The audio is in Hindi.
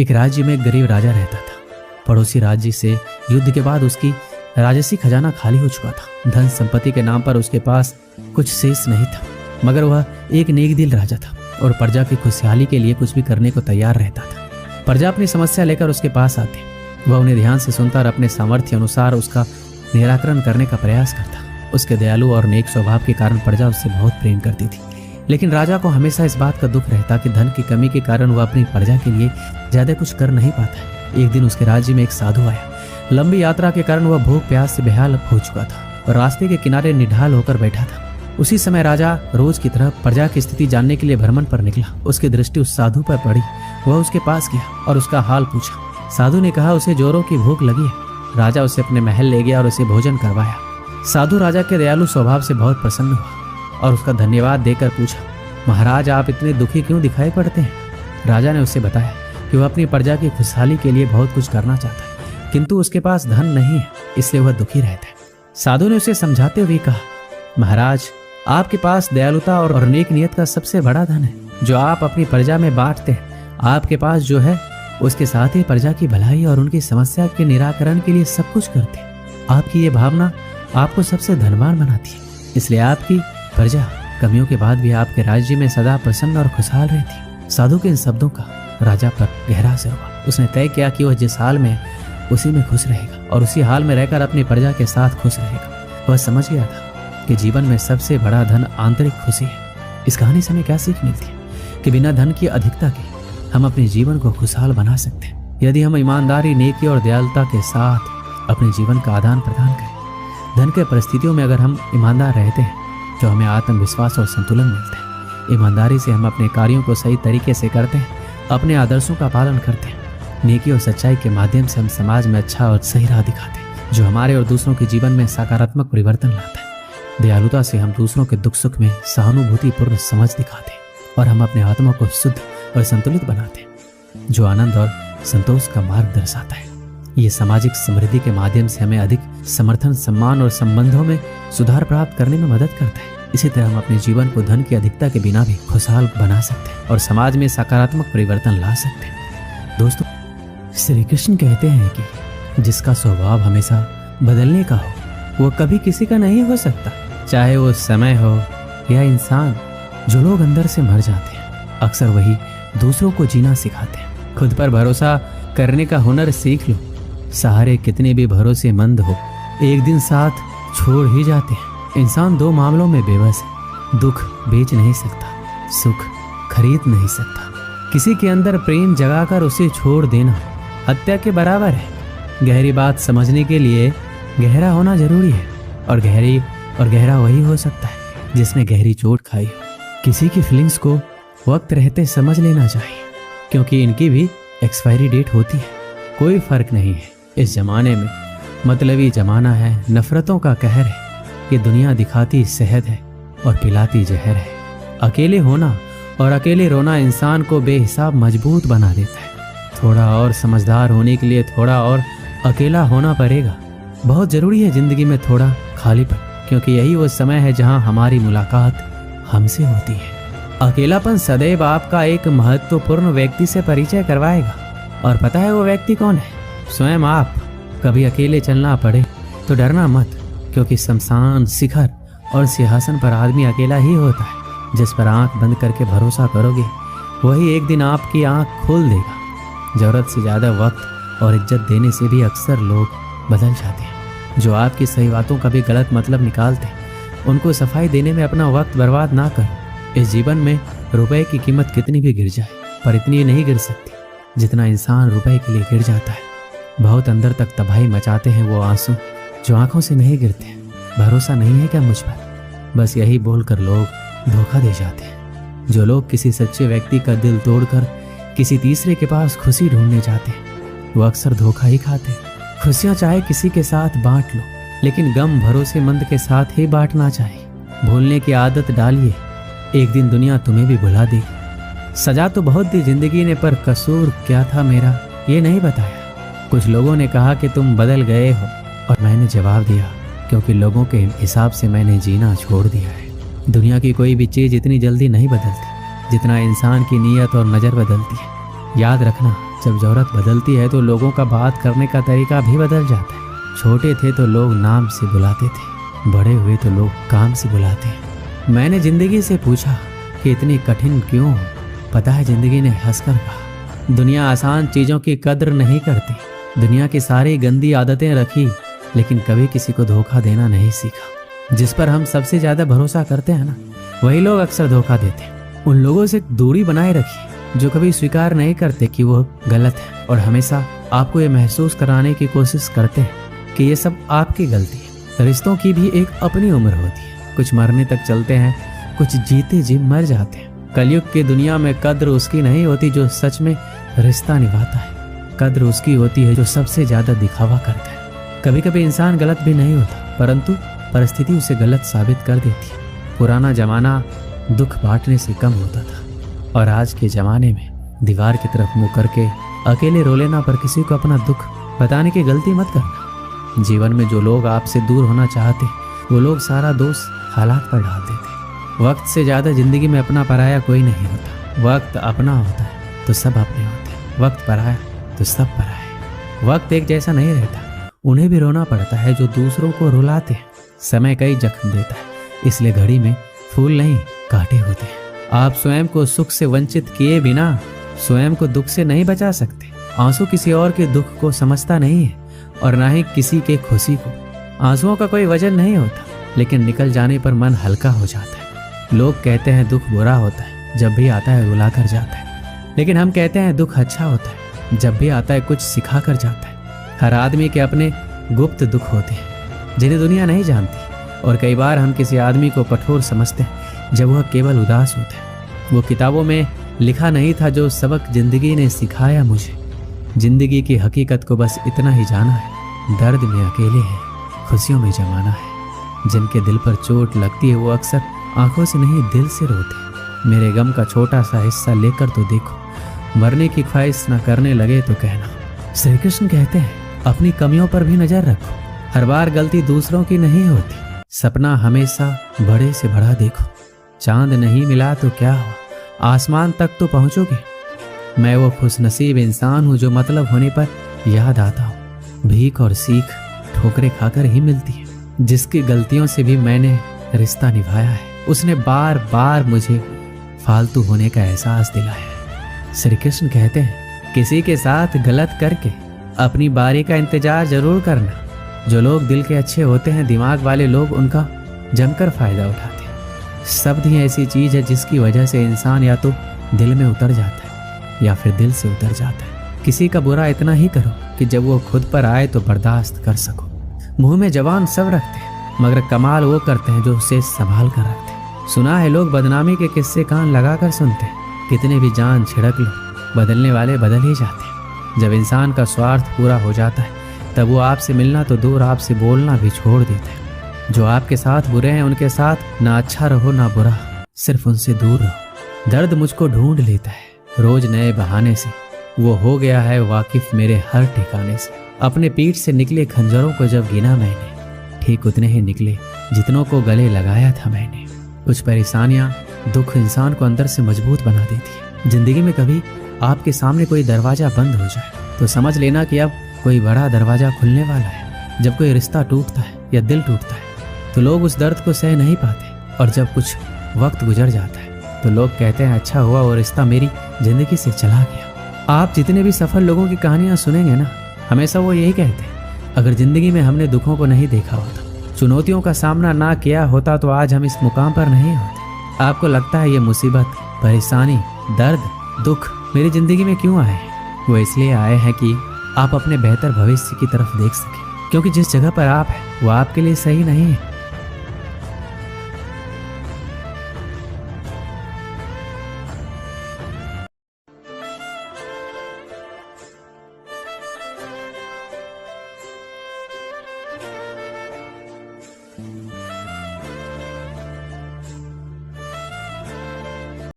एक राज्य में एक गरीब राजा रहता था। पड़ोसी राज्य से युद्ध के बाद उसकी राजसी खजाना खाली हो चुका था। धन संपत्ति के नाम पर उसके पास कुछ शेष नहीं था, मगर वह एक नेक दिल राजा था और प्रजा की खुशहाली के लिए कुछ भी करने को तैयार रहता था। प्रजा अपनी समस्या लेकर उसके पास आती, वह उन्हें ध्यान से सुनता और अपने सामर्थ्य अनुसार उसका निराकरण करने का प्रयास करता। उसके दयालु और नेक स्वभाव के कारण प्रजा उससे बहुत प्रेम करती थी, लेकिन राजा को हमेशा इस बात का दुख रहता कि धन की कमी के कारण वह अपनी प्रजा के लिए ज्यादा कुछ कर नहीं पाता। एक दिन उसके राज्य में एक साधु आया। लंबी यात्रा के कारण वह भूख प्यास से बेहाल हो चुका था और रास्ते के किनारे निढाल होकर बैठा था। उसी समय राजा रोज की तरह प्रजा की स्थिति जानने के लिए भ्रमण पर निकला। उसकी दृष्टि उस साधु पर पड़ी। वह उसके पास गया और उसका हाल पूछा। साधु ने कहा उसे जोरों की भूख लगी है। राजा उसे अपने महल ले गया और उसे भोजन करवाया। साधु राजा के दयालु स्वभाव से बहुत प्रसन्न हुआ और उसका धन्यवाद देकर पूछा, महाराज आप इतने दुखी क्यों दिखाई पड़ते हैं? राजा ने उसे बताया कि वह अपनी प्रजा की खुशहाली के लिए बहुत कुछ करना चाहता है, किंतु उसके पास धन नहीं है, इसलिए वह दुखी रहता है। साधु ने उसे समझाते हुए कहा, महाराज आपके पास दयालुता और नेक नियत का सबसे बड़ा धन है, जो आप अपनी प्रजा में बांटते हैं। आपके पास जो है उसके साथ ही प्रजा की भलाई और उनकी समस्या के निराकरण के लिए सब कुछ करते हैं। आपकी ये भावना आपको सबसे धनवान बनाती है, इसलिए आपकी प्रजा कमियों के बाद भी आपके राज्य में सदा प्रसन्न और खुशहाल रहती। साधु के इन शब्दों का राजा पर गहरा असर हुआ। उसने तय किया कि वह जिस हाल में उसी में खुश रहेगा और उसी हाल में रहकर अपनी प्रजा के साथ खुश रहेगा। वह समझ गया था कि जीवन में सबसे बड़ा धन आंतरिक खुशी है। इस कहानी से हमें क्या सीख मिलती है कि बिना धन की अधिकता के हम अपने जीवन को खुशहाल बना सकते हैं, यदि हम ईमानदारी, नेकी और दयालुता के साथ अपने जीवन का आदान प्रदान करें। धन के परिस्थितियों में अगर हम ईमानदार रहते हैं तो हमें आत्मविश्वास और संतुलन मिलता है। ईमानदारी से हम अपने कार्यों को सही तरीके से करते हैं, अपने आदर्शों का पालन करते हैं। नेकी और सच्चाई के माध्यम से हम समाज में अच्छा और सही राह दिखाते हैं, जो हमारे और दूसरों के जीवन में सकारात्मक परिवर्तन लाता है। दयालुता से हम दूसरों के दुख सुख में सहानुभूतिपूर्ण समझ दिखाते हैं और हम अपने आत्मा को शुद्ध और संतुलित बनाते हैं, जो आनंद और संतोष का मार्ग दर्शाता है। ये सामाजिक समृद्धि के माध्यम से हमें अधिक समर्थन, सम्मान और संबंधों में सुधार प्राप्त करने में मदद करता है। इसी तरह हम अपने जीवन को धन की अधिकता के बिना भी खुशहाल बना सकते हैं और समाज में सकारात्मक परिवर्तन ला सकते हैं। दोस्तों, श्री कृष्ण कहते हैं कि जिसका स्वभाव हमेशा बदलने का हो, वो कभी किसी का नहीं हो सकता, चाहे वो समय हो या इंसान। जो लोग अंदर से मर जाते हैं, अक्सर वही दूसरों को जीना सिखाते हैं। खुद पर भरोसा करने का हुनर सीख लो। सहारे कितने भी भरोसेमंद हो, एक दिन साथ छोड़ ही जाते हैं। इंसान दो मामलों में बेबस है। दुख बेच नहीं सकता, सुख खरीद नहीं सकता। किसी के अंदर प्रेम जगाकर उसे छोड़ देना हत्या के बराबर है। गहरी बात समझने के लिए गहरा होना जरूरी है, और गहरा वही हो सकता है जिसने गहरी चोट खाई हो। किसी की फीलिंग्स को वक्त रहते समझ लेना चाहिए, क्योंकि इनकी भी एक्सपायरी डेट होती है। कोई फर्क नहीं है, इस जमाने में मतलबी जमाना है, नफरतों का कहर है। ये दुनिया दिखाती शहद है और पिलाती जहर है। अकेले होना और अकेले रोना इंसान को बेहिसाब मजबूत बना देता है। थोड़ा और समझदार होने के लिए थोड़ा और अकेला होना पड़ेगा। बहुत जरूरी है जिंदगी में थोड़ा खालीपन, क्योंकि यही वो समय है जहां हमारी मुलाकात हमसे होती है। अकेलापन सदैव आपका एक महत्वपूर्ण व्यक्ति से परिचय करवाएगा, और पता है वो व्यक्ति कौन है? स्वयं आप। कभी अकेले चलना पड़े तो डरना मत, क्योंकि शमशान, शिखर और सिंहासन पर आदमी अकेला ही होता है। जिस पर आंख बंद करके भरोसा करोगे, वही एक दिन आपकी आंख खोल देगा। जरूरत से ज्यादा वक्त और इज्जत देने से भी अक्सर लोग बदल जाते हैं। जो आपकी सही बातों का भी गलत मतलब निकालते हैं, उनको सफाई देने में अपना वक्त बर्बाद ना करो। इस जीवन में रुपए की कीमत कितनी भी गिर जाए, पर इतनी नहीं गिर सकती जितना इंसान रुपए के लिए गिर जाता है। बहुत अंदर तक तबाही मचाते हैं वो आंसू जो आंखों से नहीं गिरते हैं। भरोसा नहीं है क्या मुझ पर? बस यही बोलकर लोग धोखा दे जाते हैं। जो लोग किसी सच्चे व्यक्ति का दिल तोड़कर किसी तीसरे के पास खुशी ढूंढने जाते हैं, वो अक्सर धोखा ही खाते हैं। खुशियां चाहे किसी के साथ बांट लो, लेकिन गम भरोसेमंद के साथ ही बांटना चाहिए। भूलने की आदत डालिए, एक दिन दुनिया तुम्हें भी भुला देगी। सजा तो बहुत दी जिंदगी ने, पर कसूर क्या था मेरा ये नहीं बताया। कुछ लोगों ने कहा कि तुम बदल गए हो, और मैंने जवाब दिया क्योंकि लोगों के हिसाब से मैंने जीना छोड़ दिया है। दुनिया की कोई भी चीज इतनी जल्दी नहीं बदलती जितना इंसान की नीयत और नजर बदलती है। याद रखना, जब जरूरत बदलती है तो लोगों का बात करने का तरीका भी बदल जाता है। छोटे थे तो लोग नाम से बुलाते थे, बड़े हुए तो लोग काम से बुलाते हैं। मैंने जिंदगी से पूछा कि इतनी कठिन क्यों हो? पता है जिंदगी ने हंसकर कहा, दुनिया आसान चीज़ों की कद्र नहीं करती। दुनिया की सारी गंदी आदतें रखी लेकिन कभी किसी को धोखा देना नहीं सीखा। जिस पर हम सबसे ज़्यादा भरोसा करते हैं ना, वही लोग अक्सर धोखा देते हैं। उन लोगों से दूरी बनाए रखिए जो कभी स्वीकार नहीं करते कि वो गलत है और हमेशा आपको ये महसूस कराने की कोशिश करते हैं कि ये सब आपकी गलती है। रिश्तों की भी एक अपनी उम्र होती है, कुछ मरने तक चलते हैं, कुछ जीते जी मर जाते हैं। कलयुग की दुनिया में कद्र उसकी नहीं होती जो सच में रिश्ता निभाता है, कद्र उसकी होती है जो सबसे ज्यादा दिखावा करता है। कभी कभी इंसान गलत भी नहीं होता, परंतु परिस्थिति उसे गलत साबित कर देती है। पुराना जमाना दुख बांटने से कम होता था और आज के जमाने में दीवार की तरफ मुंह करके अकेले रो लेना पर किसी को अपना दुख बताने की गलती मत करना। जीवन में जो लोग आपसे दूर होना चाहते वो लोग सारा दोष हालात पर डाल देते। वक्त से ज्यादा जिंदगी में अपना पराया कोई नहीं होता। वक्त अपना होता है तो सब अपने होते हैं, वक्त पराया तो सब पराया है। वक्त एक जैसा नहीं रहता, उन्हें भी रोना पड़ता है जो दूसरों को रुलाते हैं। समय कई जख्म देता है, इसलिए घड़ी में फूल नहीं कांटे होते हैं। आप स्वयं को सुख से वंचित किए बिना स्वयं को दुख से नहीं बचा सकते। आंसू किसी और के दुख को समझता नहीं है और ना ही किसी के खुशी को। आंसुओं का कोई वजन नहीं होता, लेकिन निकल जाने पर मन हल्का हो जाता है। लोग कहते हैं दुख बुरा होता है, जब भी आता है रुला कर जाता है, लेकिन हम कहते हैं दुख अच्छा होता है, जब भी आता है कुछ सिखा कर जाता है। हर आदमी के अपने गुप्त दुख होते हैं जिन्हें दुनिया नहीं जानती, और कई बार हम किसी आदमी को कठोर समझते हैं जब वह केवल उदास होता है। वो किताबों में लिखा नहीं था जो सबक जिंदगी ने सिखाया मुझे। जिंदगी की हकीकत को बस इतना ही जाना है, दर्द में अकेले हैं, खुशियों में जमाना है। जिनके दिल पर चोट लगती है वो अक्सर आंखों से नहीं दिल से रोते। मेरे गम का छोटा सा हिस्सा लेकर तो देखो, मरने की ख्वाहिश न करने लगे तो कहना। श्री कृष्ण कहते हैं अपनी कमियों पर भी नजर रखो, हर बार गलती दूसरों की नहीं होती। सपना हमेशा बड़े से बड़ा देखो, चांद नहीं मिला तो क्या हुआ, आसमान तक तो पहुंचोगे। मैं वो खुशनसीब इंसान हूँ जो मतलब होने पर याद आता हूँ। भीख और सीख ठोकरें खाकर ही मिलती है। जिसकी गलतियों से भी मैंने रिश्ता निभाया है, उसने बार बार मुझे फालतू होने का एहसास दिलाया है। श्री कृष्ण कहते हैं किसी के साथ गलत करके अपनी बारी का इंतजार जरूर करना। जो लोग दिल के अच्छे होते हैं, दिमाग वाले लोग उनका जमकर फायदा उठाते हैं। शब्द ही ऐसी चीज है जिसकी वजह से इंसान या तो दिल में उतर जाता है या फिर दिल से उतर जाता है। किसी का बुरा इतना ही करो कि जब वो खुद पर आए तो बर्दाश्त कर सको। मुंह में जबान सब रखते हैं, मगर कमाल वो करते हैं जो उसे संभाल कर रखते हैं। सुना है लोग बदनामी के किस्से कान लगा कर सुनते हैं। कितने भी जान छिड़क लो, बदलने वाले बदल ही जाते हैं। जब इंसान का स्वार्थ पूरा हो जाता है तब वो आपसे मिलना तो दूर, आपसे बोलना भी छोड़ देते हैं। जो आपके साथ बुरे हैं उनके साथ ना अच्छा रहो ना बुरा, सिर्फ उनसे दूर रहो। दर्द मुझको ढूंढ लेता है रोज नए बहाने से, वो हो गया है वाकिफ मेरे हर ठिकाने से। अपने पीठ से निकले खंजरों को जब गिना मैंने, ठीक उतने ही निकले जितनों को गले लगाया था मैंने। कुछ परेशानियां, दुख इंसान को अंदर से मजबूत बना देती है। जिंदगी में कभी आपके सामने कोई दरवाजा बंद हो जाए तो समझ लेना कि अब कोई बड़ा दरवाजा खुलने वाला है। जब कोई रिश्ता टूटता है या दिल टूटता है तो लोग उस दर्द को सह नहीं पाते, और जब कुछ वक्त गुजर जाता है तो लोग कहते हैं अच्छा हुआ वो रिश्ता मेरी जिंदगी से चला गया। आप जितने भी सफल लोगों की कहानियां सुनेंगे ना, हमेशा वो यही कहते हैं अगर जिंदगी में हमने दुखों को नहीं देखा होता, चुनौतियों का सामना ना किया होता तो आज हम इस मुकाम पर नहीं होते। आपको लगता है ये मुसीबत, परेशानी, दर्द, दुख मेरी जिंदगी में क्यों आए? वो इसलिए आए हैं कि आप अपने बेहतर भविष्य की तरफ देख सकें, क्योंकि जिस जगह पर आप हैं वो आपके लिए सही नहीं है।